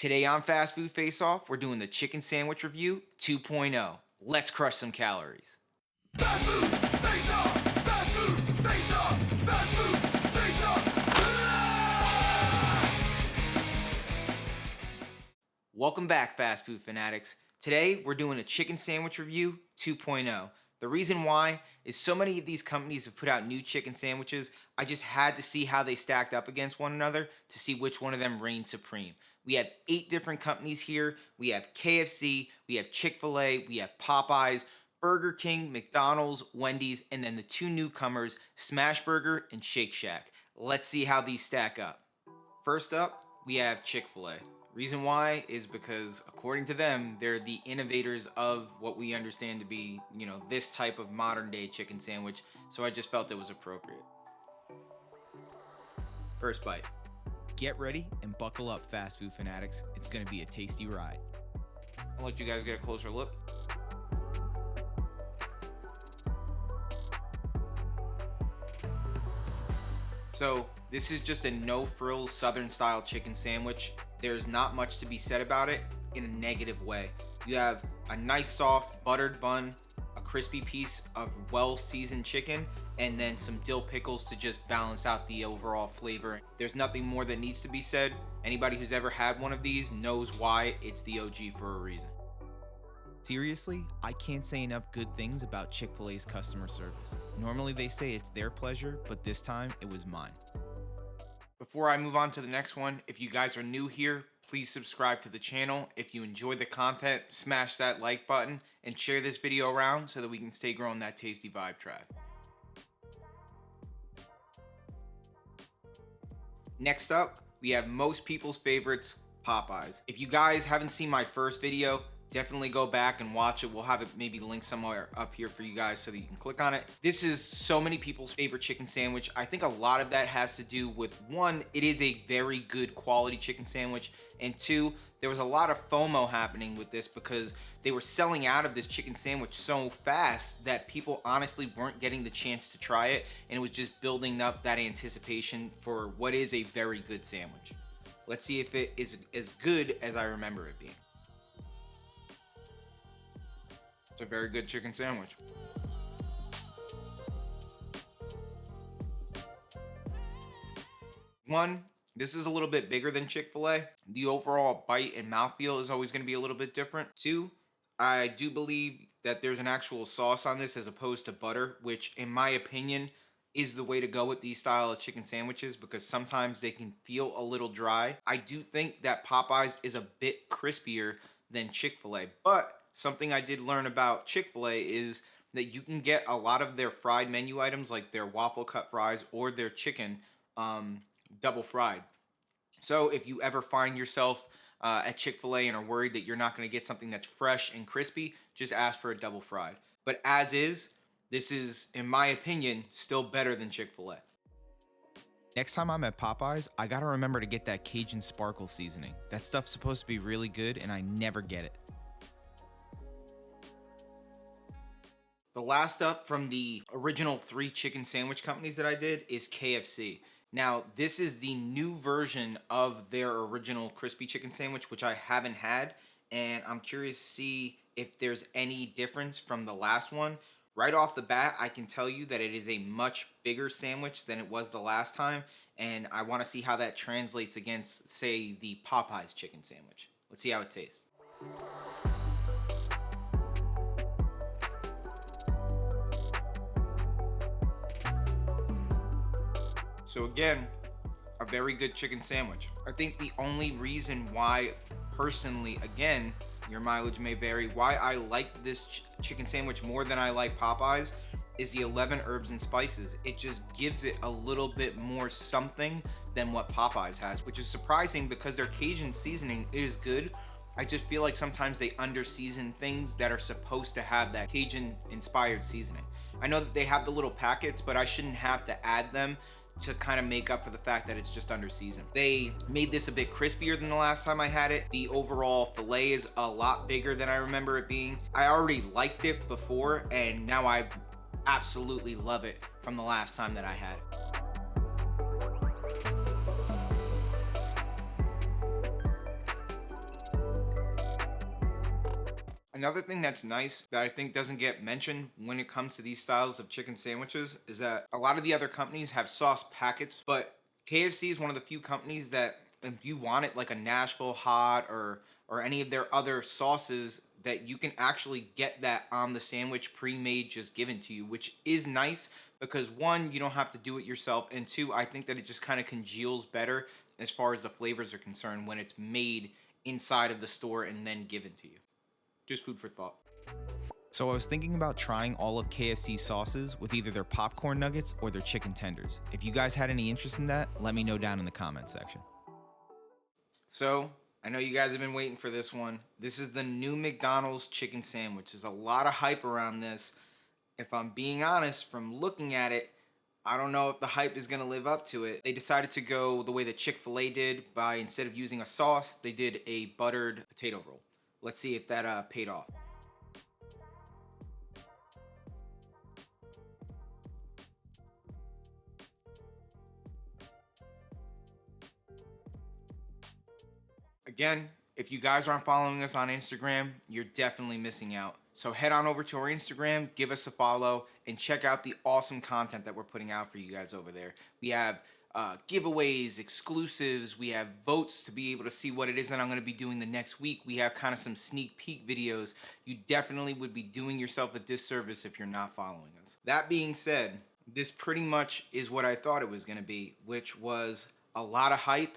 Today on Fast Food Face Off, we're doing the chicken sandwich review 2.0. Let's crush some calories. Fast food, face off! Fast food, face off! Fast food, face off! Welcome back, fast food fanatics. Today, we're doing a chicken sandwich review 2.0. The reason why is so many of these companies have put out new chicken sandwiches, I just had to see how they stacked up against one another to see which one of them reigned supreme. We have 8 different companies here. We have KFC, we have Chick-fil-A, we have Popeyes, Burger King, McDonald's, Wendy's, and then the 2 newcomers, Smashburger and Shake Shack. Let's see how these stack up. First up, we have Chick-fil-A. Reason why is because, according to them, they're the innovators of what we understand to be, this type of modern day chicken sandwich, so I just felt it was appropriate. First bite. Get ready and buckle up, fast food fanatics. It's gonna be a tasty ride. I'll let you guys get a closer look. So, this is just a no-frills Southern style chicken sandwich. There's not much to be said about it in a negative way. You have a nice soft buttered bun, a crispy piece of well-seasoned chicken, and then some dill pickles to just balance out the overall flavor. There's nothing more that needs to be said. Anybody who's ever had one of these knows why it's the OG for a reason. Seriously, I can't say enough good things about Chick-fil-A's customer service. Normally they say it's their pleasure, but this time it was mine. Before I move on to the next one, if you guys are new here, please subscribe to the channel. If you enjoy the content, smash that like button and share this video around so that we can stay growing that tasty vibe tribe. Next up, we have most people's favorites, Popeyes. If you guys haven't seen my first video, definitely go back and watch it. We'll have it maybe linked somewhere up here for you guys so that you can click on it. This is so many people's favorite chicken sandwich. I think a lot of that has to do with, one, it is a very good quality chicken sandwich, and 2, there was a lot of FOMO happening with this because they were selling out of this chicken sandwich so fast that people honestly weren't getting the chance to try it, and it was just building up that anticipation for what is a very good sandwich. Let's see if it is as good as I remember it being. It's a very good chicken sandwich. One, this is a little bit bigger than Chick-fil-A. The overall bite and mouthfeel is always going to be a little bit different. 2, I do believe that there's an actual sauce on this as opposed to butter, which in my opinion is the way to go with these style of chicken sandwiches because sometimes they can feel a little dry. I do think that Popeyes is a bit crispier than Chick-fil-A, but something I did learn about Chick-fil-A is that you can get a lot of their fried menu items like their waffle cut fries or their chicken double fried. So if you ever find yourself at Chick-fil-A and are worried that you're not going to get something that's fresh and crispy, just ask for a double fried. But as is, this is, in my opinion, still better than Chick-fil-A. Next time I'm at Popeyes, I gotta remember to get that Cajun sparkle seasoning. That stuff's supposed to be really good and I never get it. The last up from the original 3 chicken sandwich companies that I did is KFC. Now, this is the new version of their original crispy chicken sandwich, which I haven't had, and I'm curious to see if there's any difference from the last one. Right off the bat, I can tell you that it is a much bigger sandwich than it was the last time, and I want to see how that translates against, say, the Popeyes chicken sandwich. Let's see how it tastes. So again, a very good chicken sandwich. I think the only reason why, personally, again, your mileage may vary, why I like this chicken sandwich more than I like Popeyes is the 11 herbs and spices. It just gives it a little bit more something than what Popeyes has, which is surprising because their Cajun seasoning is good. I just feel like sometimes they under-season things that are supposed to have that Cajun-inspired seasoning. I know that they have the little packets, but I shouldn't have to add them to kind of make up for the fact that it's just under seasoned. They made this a bit crispier than the last time I had it. The overall filet is a lot bigger than I remember it being. I already liked it before, and now I absolutely love it from the last time that I had it. Another thing that's nice that I think doesn't get mentioned when it comes to these styles of chicken sandwiches is that a lot of the other companies have sauce packets, but KFC is one of the few companies that if you want it like a Nashville hot or any of their other sauces that you can actually get that on the sandwich pre-made just given to you, which is nice because one, you don't have to do it yourself, and two, I think that it just kind of congeals better as far as the flavors are concerned when it's made inside of the store and then given to you. Just food for thought. So I was thinking about trying all of KFC's sauces with either their popcorn nuggets or their chicken tenders. If you guys had any interest in that, let me know down in the comment section. So, I know you guys have been waiting for this one. This is the new McDonald's chicken sandwich. There's a lot of hype around this. If I'm being honest, from looking at it, I don't know if the hype is going to live up to it. They decided to go the way that Chick-fil-A did by instead of using a sauce, they did a buttered potato roll. Let's see if that paid off. Again, if you guys aren't following us on Instagram, you're definitely missing out. So head on over to our Instagram, give us a follow, and check out the awesome content that we're putting out for you guys over there. We have giveaways, exclusives, we have votes to be able to see what it is that I'm going to be doing the next week. We have kind of some sneak peek videos. You definitely would be doing yourself a disservice if you're not following us. That being said, this pretty much is what I thought it was going to be, which was a lot of hype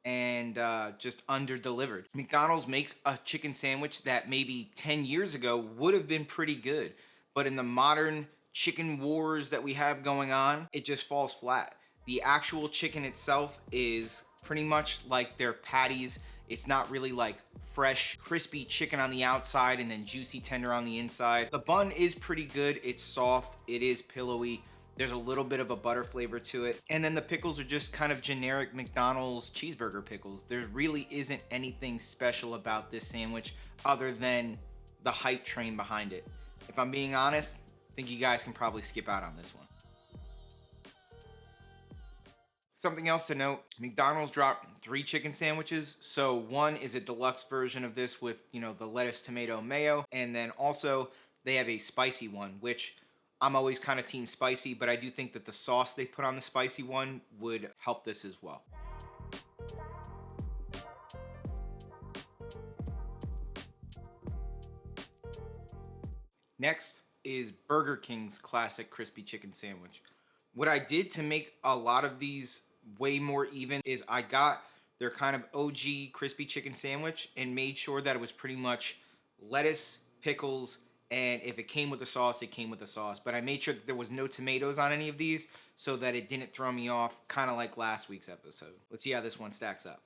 and just under-delivered. McDonald's makes a chicken sandwich that maybe 10 years ago would have been pretty good, but in the modern chicken wars that we have going on, it just falls flat. The actual chicken itself is pretty much like their patties. It's not really like fresh, crispy chicken on the outside and then juicy tender on the inside. The bun is pretty good. It's soft. It is pillowy. There's a little bit of a butter flavor to it. And then the pickles are just kind of generic McDonald's cheeseburger pickles. There really isn't anything special about this sandwich other than the hype train behind it. If I'm being honest, I think you guys can probably skip out on this one. Something else to note, McDonald's dropped 3 chicken sandwiches. So one is a deluxe version of this with, the lettuce, tomato, mayo. And then also they have a spicy one, which I'm always kind of team spicy, but I do think that the sauce they put on the spicy one would help this as well. Next is Burger King's classic crispy chicken sandwich. What I did to make a lot of these way more even is I got their kind of OG crispy chicken sandwich and made sure that it was pretty much lettuce, pickles, and if it came with a sauce, it came with a sauce. But I made sure that there was no tomatoes on any of these so that it didn't throw me off, kind of like last week's episode. Let's see how this one stacks up.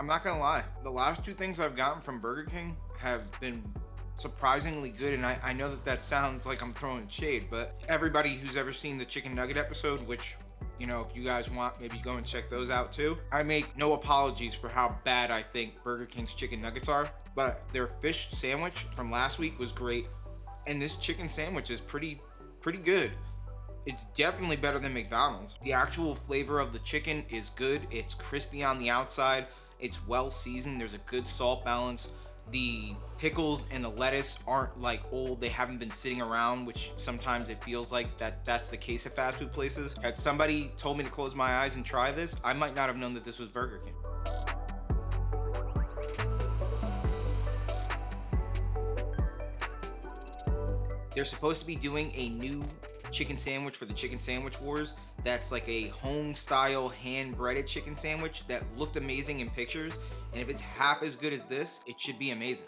I'm not gonna lie, the last 2 things I've gotten from Burger King have been surprisingly good, and I know that sounds like I'm throwing shade, but everybody who's ever seen the chicken nugget episode, which, if you guys want, maybe go and check those out too. I make no apologies for how bad I think Burger King's chicken nuggets are, but their fish sandwich from last week was great, and this chicken sandwich is pretty good. It's definitely better than McDonald's. The actual flavor of the chicken is good. It's crispy on the outside. It's well seasoned. There's a good salt balance. The pickles and the lettuce aren't like old. They haven't been sitting around, which sometimes it feels like that's the case at fast food places. Had somebody told me to close my eyes and try this, I might not have known that this was Burger King. They're supposed to be doing a new chicken sandwich for the Chicken Sandwich Wars. That's like a home style hand breaded chicken sandwich that looked amazing in pictures. And if it's half as good as this, it should be amazing.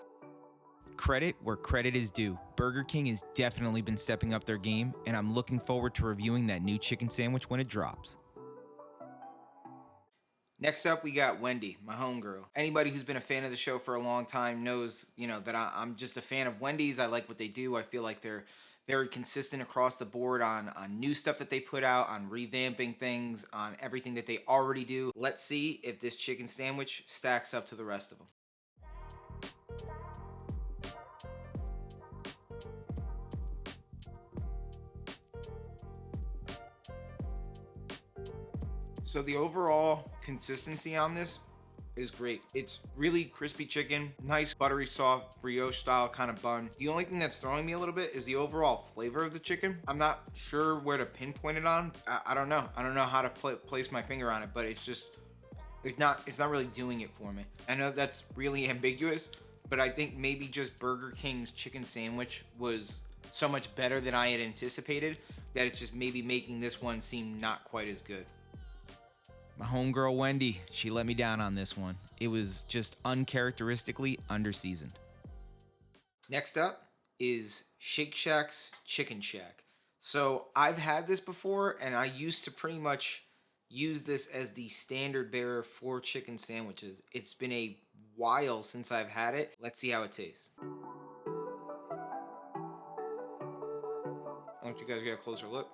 Credit where credit is due. Burger King has definitely been stepping up their game, and I'm looking forward to reviewing that new chicken sandwich when it drops. Next up, we got Wendy, my homegirl. Anybody who's been a fan of the show for a long time knows, that I'm just a fan of Wendy's. I like what they do. I feel like they're very consistent across the board on new stuff that they put out, on revamping things, on everything that they already do. Let's see if this chicken sandwich stacks up to the rest of them. So the overall consistency on this is great. It's really crispy chicken, nice buttery soft brioche style kind of bun. The only thing that's throwing me a little bit is the overall flavor of the chicken. I'm not sure where to pinpoint it on. I don't know. I don't know how to place my finger on it, but it's just, it's not really doing it for me. I know that's really ambiguous, but I think maybe just Burger King's chicken sandwich was so much better than I had anticipated that it's just maybe making this one seem not quite as good. My homegirl Wendy, she let me down on this one. It was just uncharacteristically underseasoned. Next up is Shake Shack's Chicken Shack. So I've had this before, and I used to pretty much use this as the standard bearer for chicken sandwiches. It's been a while since I've had it. Let's see how it tastes. Why don't you guys get a closer look?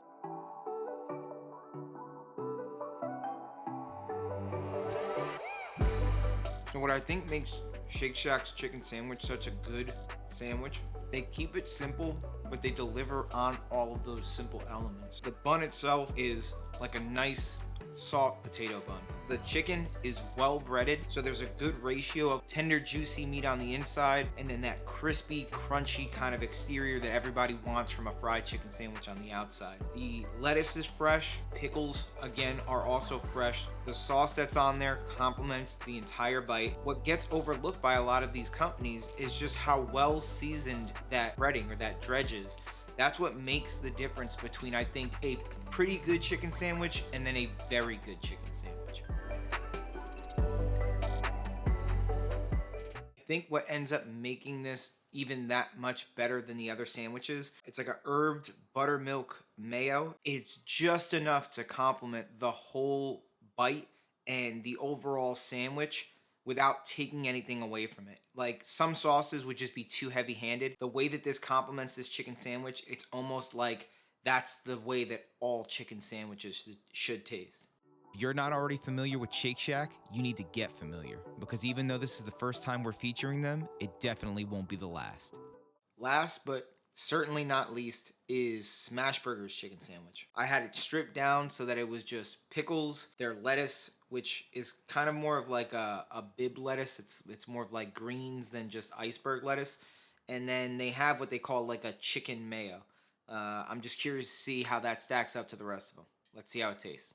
So what I think makes Shake Shack's chicken sandwich such a good sandwich, they keep it simple, but they deliver on all of those simple elements. The bun itself is like a nice soft potato bun. The chicken is well breaded, so there's a good ratio of tender, juicy meat on the inside, and then that crispy, crunchy kind of exterior that everybody wants from a fried chicken sandwich on the outside. The lettuce is fresh. Pickles, again, are also fresh. The sauce that's on there complements the entire bite. What gets overlooked by a lot of these companies is just how well seasoned that breading or that dredge is. That's what makes the difference between, I think, a pretty good chicken sandwich and then a very good chicken sandwich. I think what ends up making this even that much better than the other sandwiches, it's like a herbed buttermilk mayo. It's just enough to complement the whole bite and the overall sandwich without taking anything away from it. Like, some sauces would just be too heavy-handed. The way that this complements this chicken sandwich, it's almost like that's the way that all chicken sandwiches should taste. If you're not already familiar with Shake Shack, you need to get familiar, because even though this is the first time we're featuring them, it definitely won't be the last. Last, but certainly not least, is Smashburger's chicken sandwich. I had it stripped down so that it was just pickles, their lettuce, which is kind of more of like a bib lettuce. It's more of like greens than just iceberg lettuce. And then they have what they call like a chicken mayo. I'm just curious to see how that stacks up to the rest of them. Let's see how it tastes.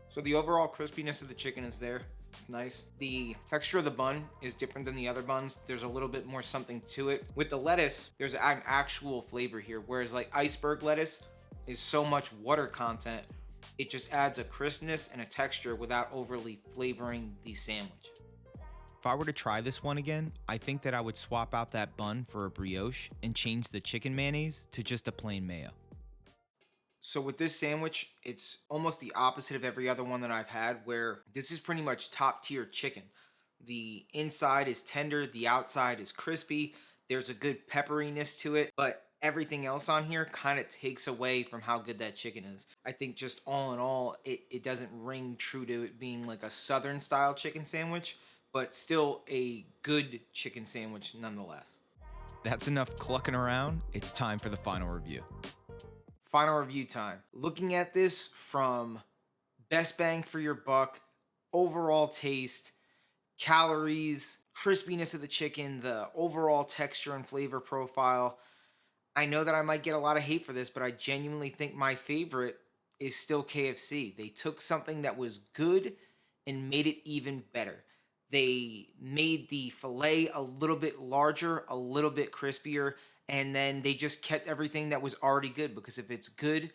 So the overall crispiness of the chicken is there. It's nice. The texture of the bun is different than the other buns. There's a little bit more something to it. With the lettuce, there's an actual flavor here, whereas like iceberg lettuce is so much water content, it just adds a crispness and a texture without overly flavoring the sandwich. If I were to try this one again, I think that I would swap out that bun for a brioche and change the chicken mayonnaise to just a plain mayo. So with this sandwich, it's almost the opposite of every other one that I've had, where this is pretty much top tier chicken. The inside is tender, the outside is crispy, there's a good pepperiness to it, but everything else on here kind of takes away from how good that chicken is. I think just all in all, it doesn't ring true to it being like a southern style chicken sandwich, but still a good chicken sandwich nonetheless. That's enough clucking around. It's time for the final review. Final review time. Looking at this from best bang for your buck, overall taste, calories, crispiness of the chicken, the overall texture and flavor profile, I know that I might get a lot of hate for this, but I genuinely think my favorite is still KFC. They took something that was good and made it even better. They made the filet a little bit larger, a little bit crispier, and then they just kept everything that was already good, because if it's good,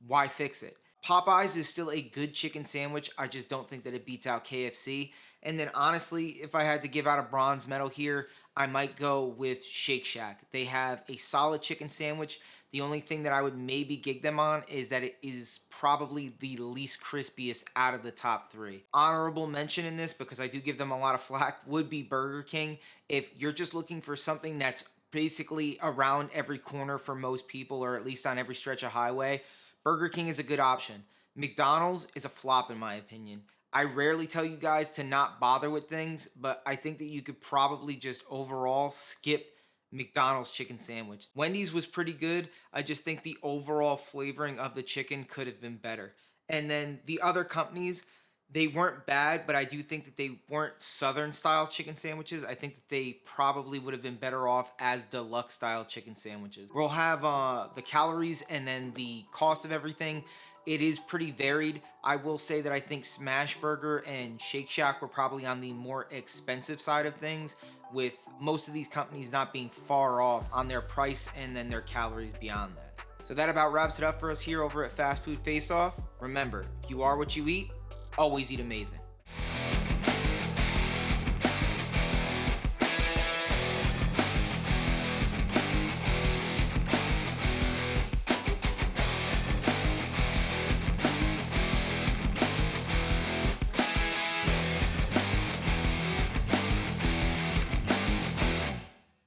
why fix it? Popeyes is still a good chicken sandwich. I just don't think that it beats out KFC. And then honestly, if I had to give out a bronze medal here, I might go with Shake Shack. They have a solid chicken sandwich. The only thing that I would maybe gig them on is that it is probably the least crispiest out of the top three. Honorable mention in this, because I do give them a lot of flack, would be Burger King. If you're just looking for something that's basically around every corner for most people, or at least on every stretch of highway, Burger King is a good option. McDonald's is a flop in my opinion. I rarely tell you guys to not bother with things, but I think that you could probably just overall skip McDonald's chicken sandwich. Wendy's was pretty good. I just think the overall flavoring of the chicken could have been better. And then the other companies, they weren't bad, but I do think that they weren't Southern style chicken sandwiches. I think that they probably would have been better off as deluxe style chicken sandwiches. We'll have the calories and then the cost of everything. It is pretty varied. I will say that I think Smashburger and Shake Shack were probably on the more expensive side of things, with most of these companies not being far off on their price and then their calories beyond that. So that about wraps it up for us here over at Fast Food Face Off. Remember, if you are what you eat, always eat amazing.